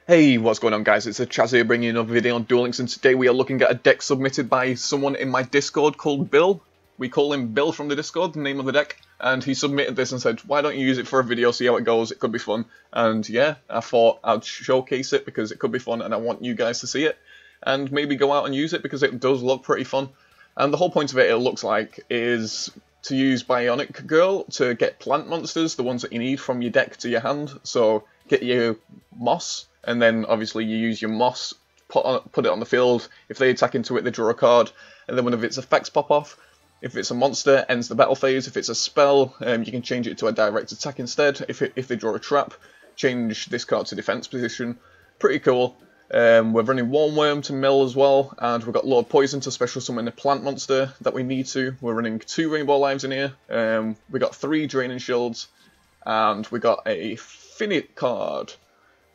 Hey, what's going on guys? It's a Chaz here bringing you another video on Duel Links, and today we are looking at a deck submitted by someone in my Discord called Bill. We call him Bill from the Discord, the name of the deck, and he submitted this and said, why don't you use it for a video, see how it goes, it could be fun. And yeah, I thought I'd showcase it because it could be fun and I want you guys to see it, and maybe go out and use it because it does look pretty fun. And the whole point of it looks like, is to use Bionic Girl to get plant monsters, the ones that you need from your deck to your hand. So get your moss, and then obviously you use your moss, put it on the field. If they attack into it, they draw a card, and then one of its effects pop off. If it's a monster, ends the battle phase. If it's a spell, you can change it to a direct attack instead. If they draw a trap, change this card to defense position. Pretty cool. We're running Warm Worm to mill as well, and we've got Lord Poison to special summon a plant monster that we need to. We're running 2 Rainbow Lives in here. We got 3 Draining Shields, and we got a Finite card.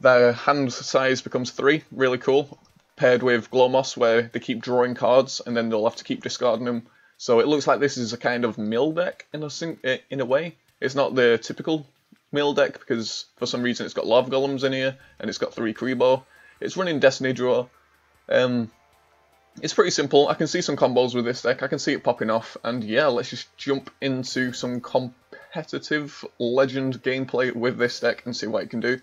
Their hand size becomes 3, really cool, paired with Glow Moss where they keep drawing cards and then they'll have to keep discarding them. So it looks like this is a kind of mill deck in a way. It's not the typical mill deck because for some reason it's got Lava Golems in here and it's got 3 Kribo. It's running Destiny Draw. It's pretty simple. I can see some combos with this deck. I can see it popping off. And yeah, let's just jump into some competitive Legend gameplay with this deck and see what it can do.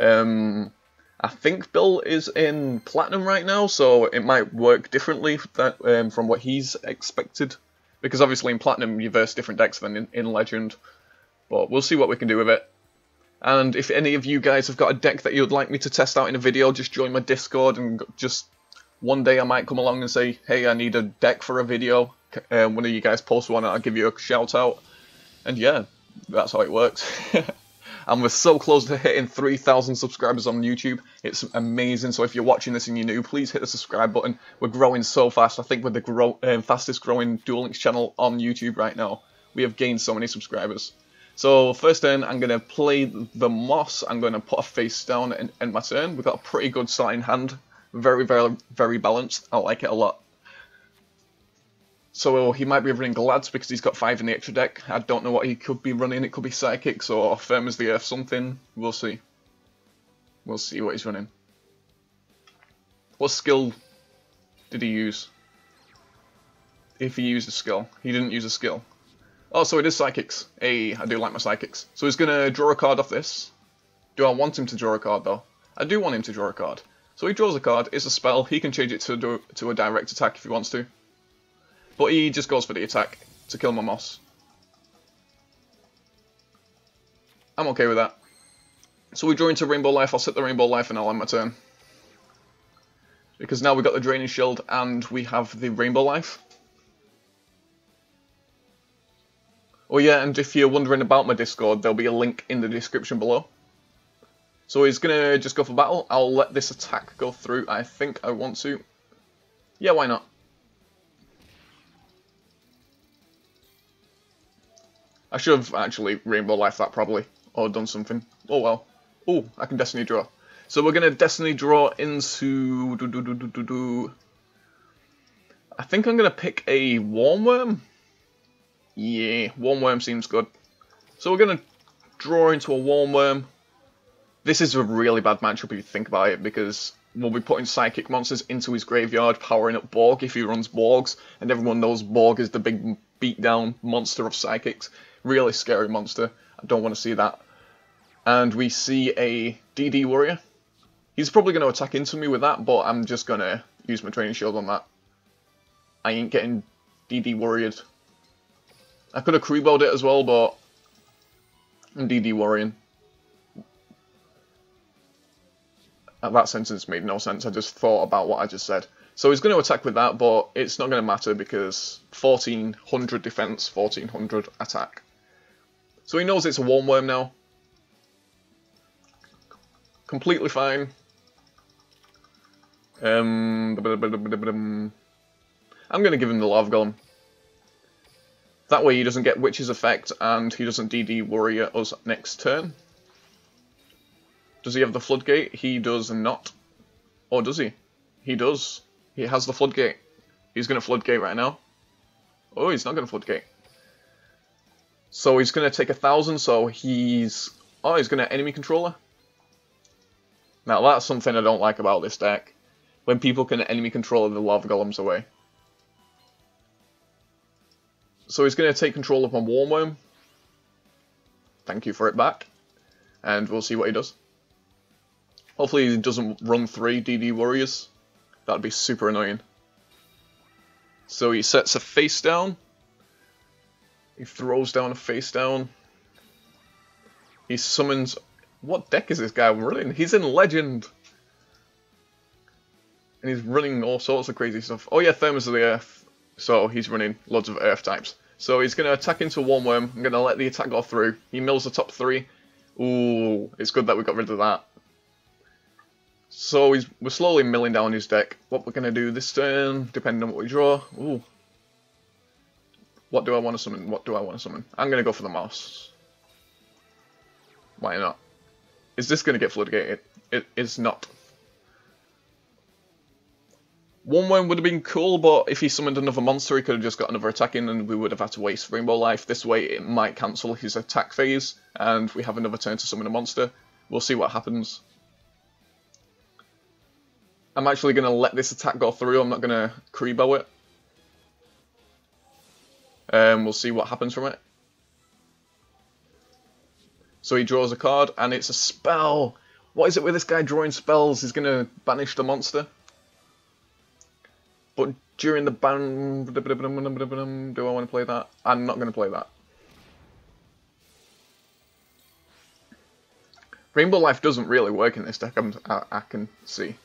I think Bill is in Platinum right now, so it might work differently from what he's expected. Because obviously in Platinum you verse different decks than in Legend. But we'll see what we can do with it. And if any of you guys have got a deck that you'd like me to test out in a video, just join my Discord, and just one day I might come along and say, hey, I need a deck for a video. One of you guys post one and I'll give you a shout out. And yeah, that's how it works. And we're so close to hitting 3,000 subscribers on YouTube. It's amazing. So if you're watching this and you're new, please hit the subscribe button. We're growing so fast. I think we're the fastest growing Duel Links channel on YouTube right now. We have gained so many subscribers. So first turn, I'm going to play the Moss. I'm going to put a face down and end my turn. We've got a pretty good starting hand. Very, very, very balanced. I like it a lot. So he might be running Glads because he's got 5 in the extra deck. I don't know what he could be running. It could be Psychics or Firm as the Earth something. We'll see. We'll see what he's running. What skill did he use? If he used a skill. He didn't use a skill. Oh, so it is Psychics. Hey, I do like my Psychics. So he's going to draw a card off this. Do I want him to draw a card though? I do want him to draw a card. So he draws a card. It's a spell. He can change it to a direct attack if he wants to. But he just goes for the attack to kill my Moss. I'm okay with that. So we draw into Rainbow Life. I'll set the Rainbow Life and I'll end my turn. Because now we've got the Draining Shield and we have the Rainbow Life. Oh yeah, and if you're wondering about my Discord, there'll be a link in the description below. So he's going to just go for battle. I'll let this attack go through. I think I want to. Yeah, why not? I should have actually Rainbow Life that probably, or done something. Oh well. Oh, I can Destiny Draw. So we're going to Destiny Draw into... I think I'm going to pick a Warm Worm. Yeah, Warm Worm seems good. So we're going to draw into a Warm Worm. This is a really bad matchup if you think about it, because we'll be putting Psychic monsters into his graveyard, powering up Borg if he runs Borgs, and everyone knows Borg is the big beatdown monster of Psychics. Really scary monster. I don't want to see that. And we see a DD Warrior. He's probably going to attack into me with that, but I'm just going to use my Draining Shield on that. I ain't getting DD Warriored. I could have Kribo'd it as well, but I'm DD Warrioring. That sentence made no sense. I just thought about what I just said. So he's going to attack with that, but it's not going to matter because 1400 defense, 1400 attack. So he knows it's a Warm Worm now. Completely fine. I'm going to give him the Lava Golem. That way he doesn't get Witch's effect and he doesn't DD Warrior us next turn. Does he have the Floodgate? He does not. Or does he? He does. He has the Floodgate. He's going to Floodgate right now. Oh, he's not going to Floodgate. So he's going to take 1,000, so he's... Oh, he's going to enemy controller. Now that's something I don't like about this deck. When people can enemy control the lava golems away. So he's going to take control of my Warmworm. Thank you for it back. And we'll see what he does. Hopefully he doesn't run 3 DD Warriors. That'd be super annoying. So he sets a face down. He throws down a face down. He summons... What deck is this guy running? He's in Legend! And he's running all sorts of crazy stuff. Oh yeah, Thermos of the Earth. So he's running loads of Earth types. So he's going to attack into one worm. I'm going to let the attack go through. He mills the top 3. Ooh, it's good that we got rid of that. So we're slowly milling down his deck. What we're going to do this turn, depending on what we draw. Ooh. What do I want to summon? What do I want to summon? I'm going to go for the moss. Why not? Is this going to get floodgated? It is not. One worm would have been cool, but if he summoned another monster, he could have just got another attack in, and we would have had to waste Rainbow Life. This way, it might cancel his attack phase, and we have another turn to summon a monster. We'll see what happens. I'm actually going to let this attack go through. I'm not going to Kribo it. We'll see what happens from it. So he draws a card, and it's a spell. What is it with this guy drawing spells? He's going to banish the monster. But during the ban... Do I want to play that? I'm not going to play that. Rainbow Life doesn't really work in this deck, I can see.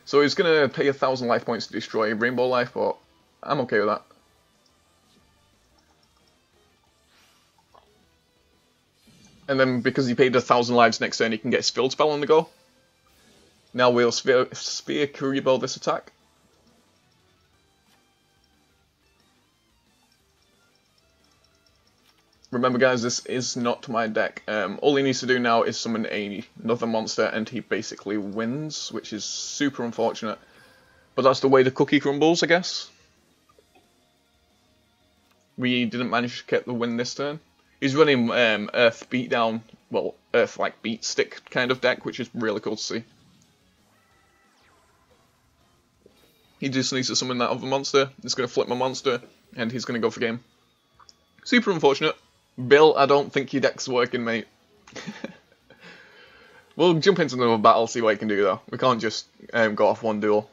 So he's going to pay 1,000 life points to destroy Rainbow Life, but I'm okay with that. And then because he paid 1,000 lives next turn, he can get his Field Spell on the go. Now we'll Sphere Kuribo this attack. Remember guys, this is not my deck. All he needs to do now is summon another monster and he basically wins, which is super unfortunate. But that's the way the cookie crumbles, I guess. We didn't manage to get the win this turn. He's running Earth Beatdown, well, Earth like Beat Stick kind of deck, which is really cool to see. He just needs to summon that other monster. It's going to flip my monster, and he's going to go for game. Super unfortunate. Bill, I don't think your deck's working, mate. We'll jump into another battle, see what he can do, though. We can't just go off one duel.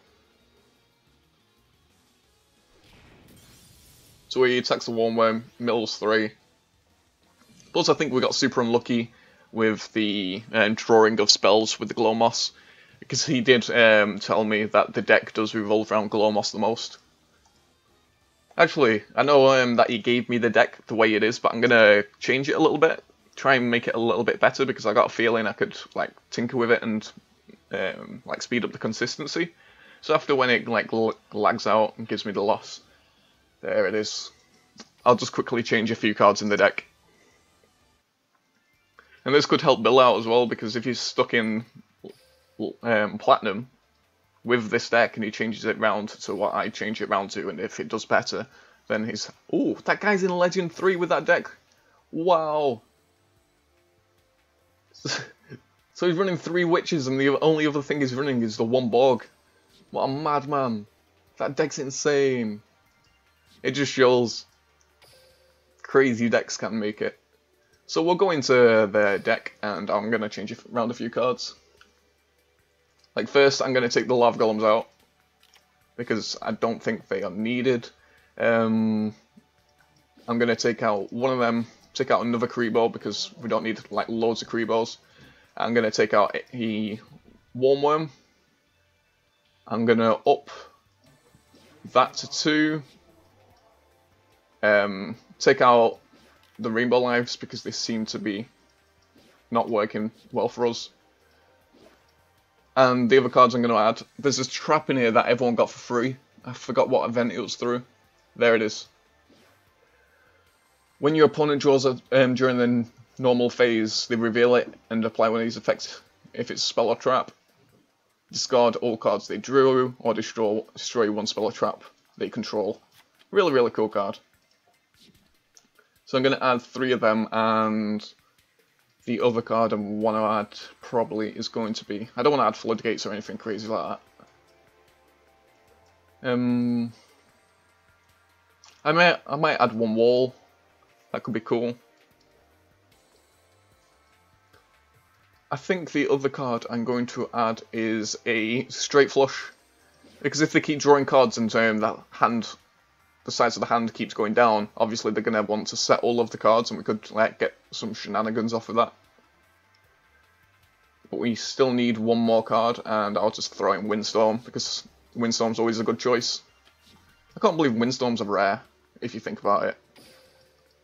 So he attacks the Worm, mills 3. Plus, I think we got super unlucky with the drawing of spells with the Glow Moss. Because he did tell me that the deck does revolve around Glow Moss the most. Actually, I know that he gave me the deck the way it is, but I'm going to change it a little bit. Try and make it a little bit better, because I got a feeling I could like tinker with it and like speed up the consistency. So after when it like lags out and gives me the loss, there it is. I'll just quickly change a few cards in the deck. And this could help Bill out as well, because if he's stuck in Platinum with this deck and he changes it round to what I change it round to, and if it does better, then he's... Ooh, that guy's in Legend 3 with that deck. Wow. So he's running 3 witches and the only other thing he's running is the 1 Borg. What a madman. That deck's insane. It just shows crazy decks can make it. So we'll go into the deck and I'm going to change it around a few cards. Like first I'm going to take the Lava Golems out because I don't think they are needed. I'm going to take out one of them, take out another Kribo because we don't need like loads of Kribos. I'm going to take out the Worm. I'm going to up that to 2. Take out the Rainbow Lives because they seem to be not working well for us. And the other cards I'm going to add, there's this trap in here that everyone got for free. I forgot what event it was through. There it is. When your opponent draws during the normal phase, they reveal it and apply one of these effects. If it's a spell or trap, discard all cards they drew or destroy one spell or trap they control. Really, really cool card. So I'm going to add 3 of them and The other card I want to add probably is going to be... I don't want to add floodgates or anything crazy like that. I might add one wall. That could be cool. I think the other card I'm going to add is a straight flush. Because if they keep drawing cards and that hand, the size of the hand keeps going down, obviously they're going to want to set all of the cards and we could like get some shenanigans off of that. But we still need one more card and I'll just throw in Windstorm because Windstorm's always a good choice. I can't believe Windstorms are rare, if you think about it.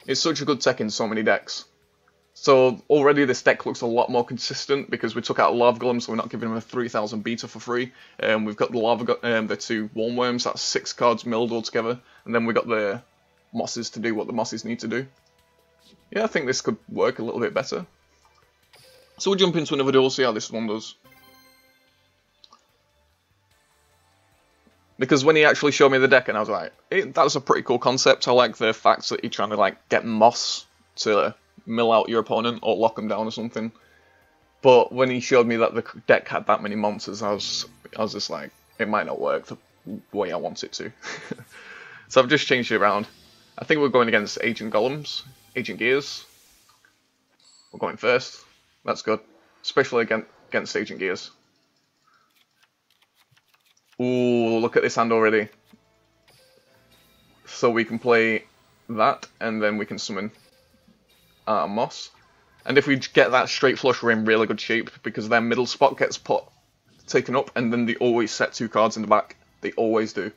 It's such a good tech in so many decks. So already this deck looks a lot more consistent because we took out Lava Golem, so we're not giving him a 3000 beta for free. We've got the two Worm Worms, that's 6 cards milled all together, and then we got the Mosses to do what the Mosses need to do. Yeah, I think this could work a little bit better. So we'll jump into another duel, see how this one does. Because when he actually showed me the deck, and I was like, that was a pretty cool concept. I like the fact that you're trying to like get Moss to mill out your opponent or lock them down or something. But when he showed me that the deck had that many monsters, I was just like, it might not work the way I want it to. So I've just changed it around. I think we're going against Agent Golems, Agent Gears. We're going first. That's good, especially against Agent Gears. Ooh, look at this hand already. So we can play that, and then we can summon Moss. And if we get that straight flush, we're in really good shape, because their middle spot gets taken up, and then they always set 2 cards in the back. They always do.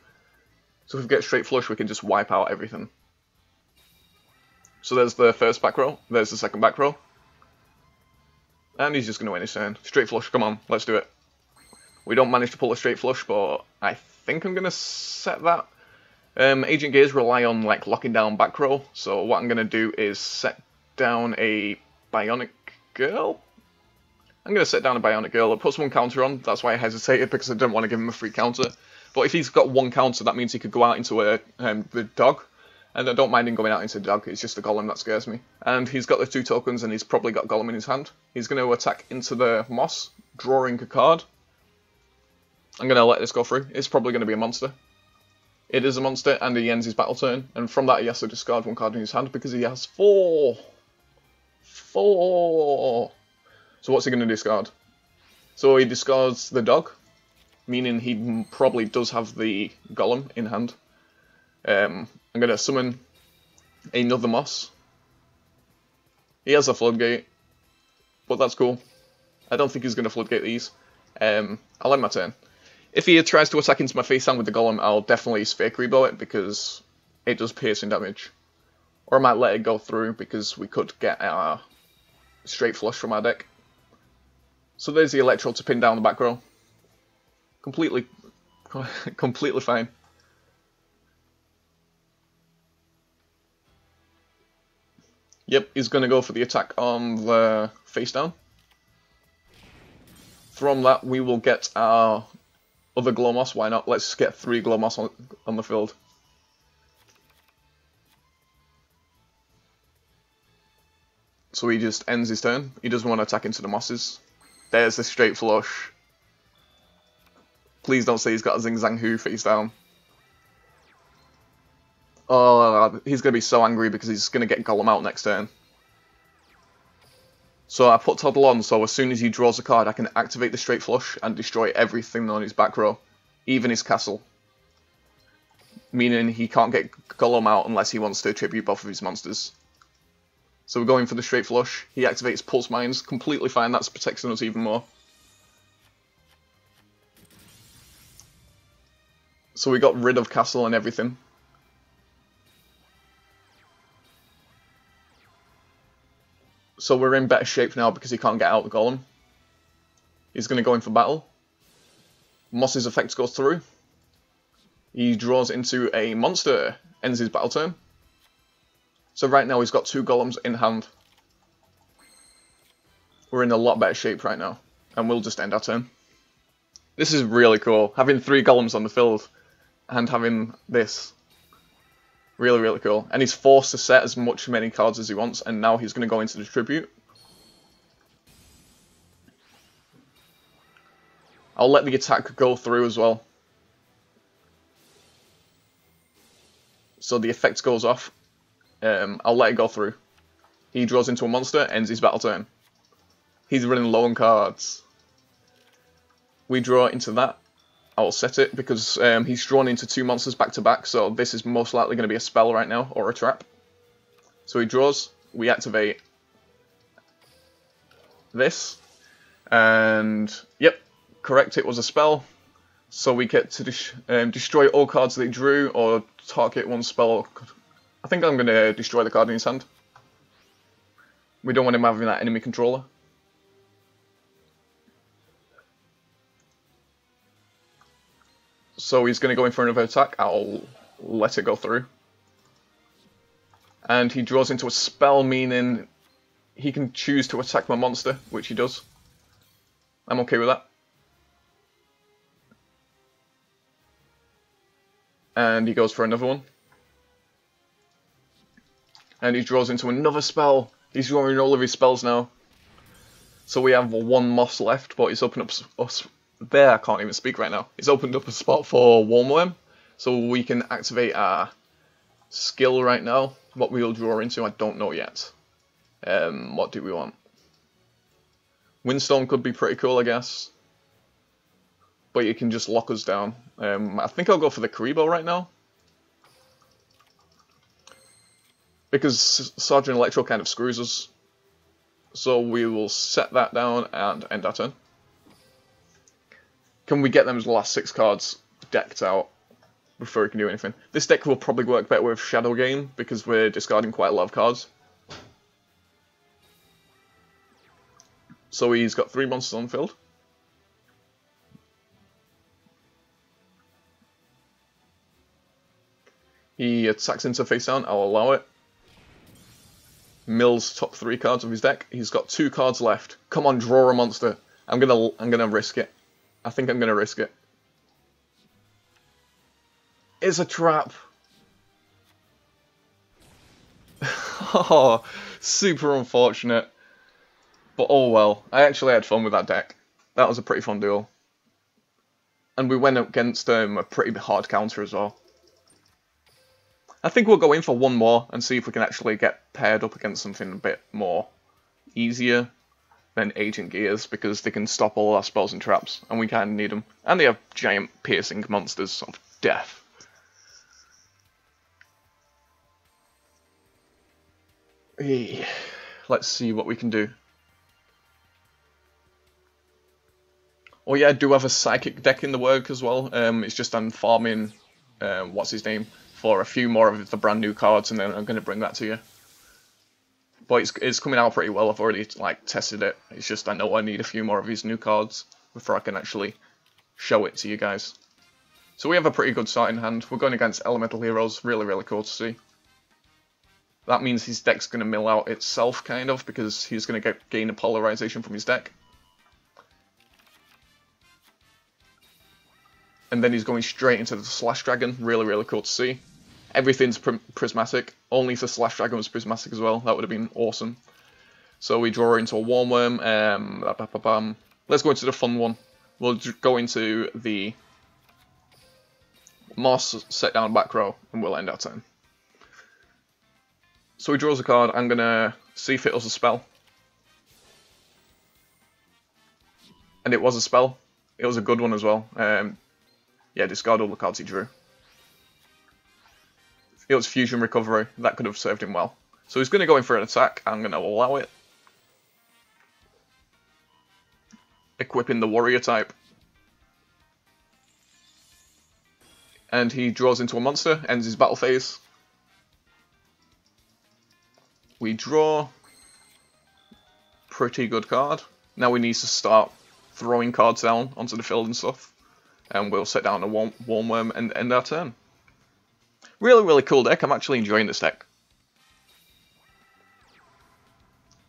So if we get straight flush, we can just wipe out everything. So there's the first back row, there's the second back row. And he's just going to win his turn. Straight flush, come on, let's do it. We don't manage to pull a straight flush, but I think I'm going to set that. Agent Gears rely on like locking down back row, so what I'm going to do is set down a Bionic Girl. I'm going to set down a Bionic Girl. It puts 1 counter on, that's why I hesitated, because I didn't want to give him a free counter. But if he's got 1 counter, that means he could go out into the dog. And I don't mind him going out into the dog, it's just the Golem that scares me. And he's got the 2 tokens, and he's probably got Golem in his hand. He's going to attack into the Moss, drawing a card. I'm going to let this go through. It's probably going to be a monster. It is a monster, and he ends his battle turn. And from that, he has to discard 1 card in his hand, because he has 4. 4! So what's he going to discard? So he discards the dog, meaning he probably does have the Golem in hand. I'm going to summon another Moss. He has a Floodgate, but that's cool. I don't think he's going to Floodgate these. I'll end my turn. If he tries to attack into my face hand with the Golem, I'll definitely Sphere Creepo it, because it does piercing damage. Or I might let it go through, because we could get our straight flush from our deck. So there's the Electro to pin down the back row. Completely fine. Yep, he's going to go for the attack on the face down. From that, we will get our other Glomoss. Why not? Let's get 3 Glomoss on the field. So he just ends his turn. He doesn't want to attack into the Mosses. There's the straight flush. Please don't say he's got a Zing Zang Hu face down. Oh, he's going to be so angry because he's going to get Golem out next turn. So I put Toddle on, so as soon as he draws a card, I can activate the straight flush and destroy everything on his back row, even his castle. Meaning he can't get Golem out unless he wants to tribute both of his monsters. So we're going for the straight flush. He activates Pulse Mines, completely fine, that's protecting us even more. So we got rid of castle and everything. So we're in better shape now because he can't get out the Golem. He's going to go in for battle. Moss's effect goes through. He draws into a monster, ends his battle turn. So right now he's got 2 Golems in hand. We're in a lot better shape right now. And we'll just end our turn. This is really cool. Having 3 Golems on the field and having this. Really, really cool. And he's forced to set as many cards as he wants, and now he's going to go into the tribute. I'll let the attack go through as well. So the effect goes off. I'll let it go through. He draws into a monster, ends his battle turn. He's running low on cards. We draw into that. I'll set it because he's drawn into 2 monsters back to back, so this is most likely going to be a spell right now, or a trap. So he draws, we activate this, and yep, correct, it was a spell. So we get to destroy all cards that he drew, or target one spell. I think I'm going to destroy the card in his hand. We don't want him having that enemy controller. So he's going to go in for another attack. I'll let it go through. And he draws into a spell, meaning he can choose to attack my monster, which he does. I'm okay with that. And he goes for another one. And he draws into another spell. He's drawing all of his spells now. So we have 1 moss left, but he's opened up there, I can't even speak right now. It's opened up a spot for Wormworm, so we can activate our skill right now. What we'll draw into, I don't know yet. What do we want? Windstorm could be pretty cool, I guess. But you can just lock us down. I think I'll go for the Karibo right now. Because Sergeant Electro kind of screws us. So we will set that down and end our turn. Can we get them as the last 6 cards decked out before we can do anything? This deck will probably work better with Shadow Game because we're discarding quite a lot of cards. So he's got 3 monsters on the field. He attacks into face down, I'll allow it. Mills top 3 cards of his deck. He's got 2 cards left. Come on, draw a monster. I'm gonna risk it. I think I'm gonna risk it. It's a trap. Oh, super unfortunate. But oh well. I actually had fun with that deck. That was a pretty fun duel. And we went up against a pretty hard counter as well. I think we'll go in for 1 more and see if we can actually get paired up against something a bit more easier than Agent Gears, because they can stop all our spells and traps, and we kind of need them. And they have giant piercing monsters of death. Hey, let's see what we can do. Oh yeah, I do have a psychic deck in the work as well. It's just I'm farming, what's his name, for a few more of the brand new cards, and then I'm going to bring that to you. But it's coming out pretty well. I've already tested it. It's just I know I need a few more of these new cards before I can actually show it to you guys. So we have a pretty good starting hand. We're going against Elemental Heroes. Really, really cool to see. That means his deck's going to mill out itself, kind of, because he's going to gain a polarization from his deck. And then he's going straight into the Slash Dragon. Really, really cool to see. Everything's prismatic. Only if the Slash Dragon was prismatic as well. That would have been awesome. So we draw into a Wormworm. Let's go into the fun one. We'll go into the Moss, set down back row, and we'll end our turn. So he draws a card. I'm going to see if it was a spell. And it was a spell. It was a good one as well. Yeah, discard all the cards he drew. It was Fusion Recovery. That could have served him well. So he's going to go in for an attack. I'm going to allow it. Equipping the Warrior type. And he draws into a monster, ends his battle phase. We draw. Pretty good card. Now we need to start throwing cards down onto the field and stuff. And we'll set down a Wormworm and end our turn. Really, really cool deck. I'm actually enjoying this deck.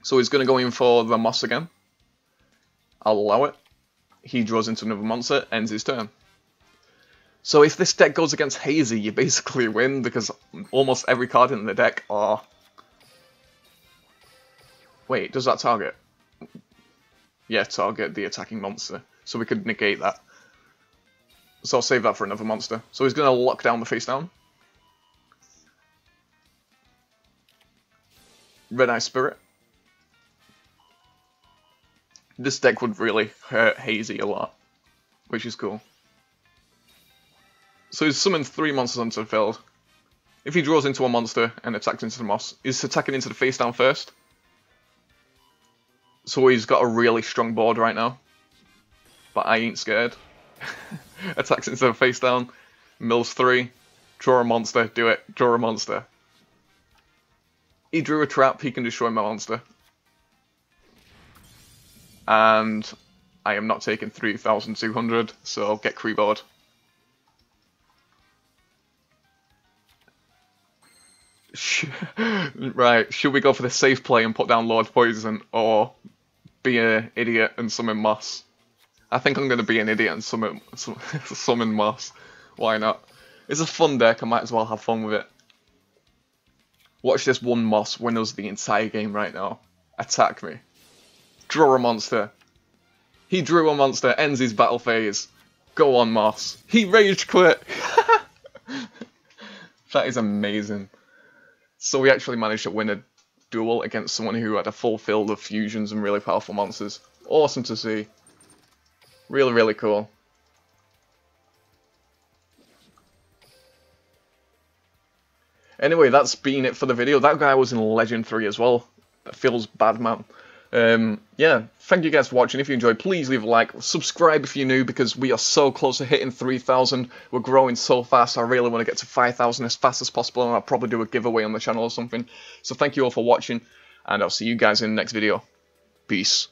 So he's going to go in for the Moss again. I'll allow it. He draws into another monster, ends his turn. So if this deck goes against Hazy, you basically win, because almost every card in the deck are... Wait, does that target? Yeah, target the attacking monster. so we could negate that. So I'll save that for another monster. So he's going to lock down the face down. Red Eye Spirit. This deck would really hurt Hazy a lot, which is cool. So he's summoned 3 monsters onto the field. If he draws into a monster and attacks into the moss, he's attacking into the face down first. So he's got a really strong board right now. But I ain't scared. Attacks into the face down, mills 3, draw a monster, do it, draw a monster. He drew a trap, he can destroy my monster. And I am not taking 3,200, so I'll get Kree board. Right, should we go for the safe play and put down Lord Poison, or be an idiot and summon Moss? I think I'm going to be an idiot and summon Moss. Why not? It's a fun deck, I might as well have fun with it. Watch this one Moss win us the entire game right now. Attack me. Draw a monster. He drew a monster, ends his battle phase. Go on, Moss. He rage quit! That is amazing. So we actually managed to win a duel against someone who had a full field of fusions and really powerful monsters. Awesome to see. Really, really cool. Anyway, that's been it for the video. That guy was in Legend 3 as well. That feels bad, man. Yeah, thank you guys for watching. If you enjoyed, please leave a like. Subscribe if you're new, because we are so close to hitting 3,000. We're growing so fast. I really want to get to 5,000 as fast as possible, and I'll probably do a giveaway on the channel or something. So thank you all for watching, and I'll see you guys in the next video. Peace.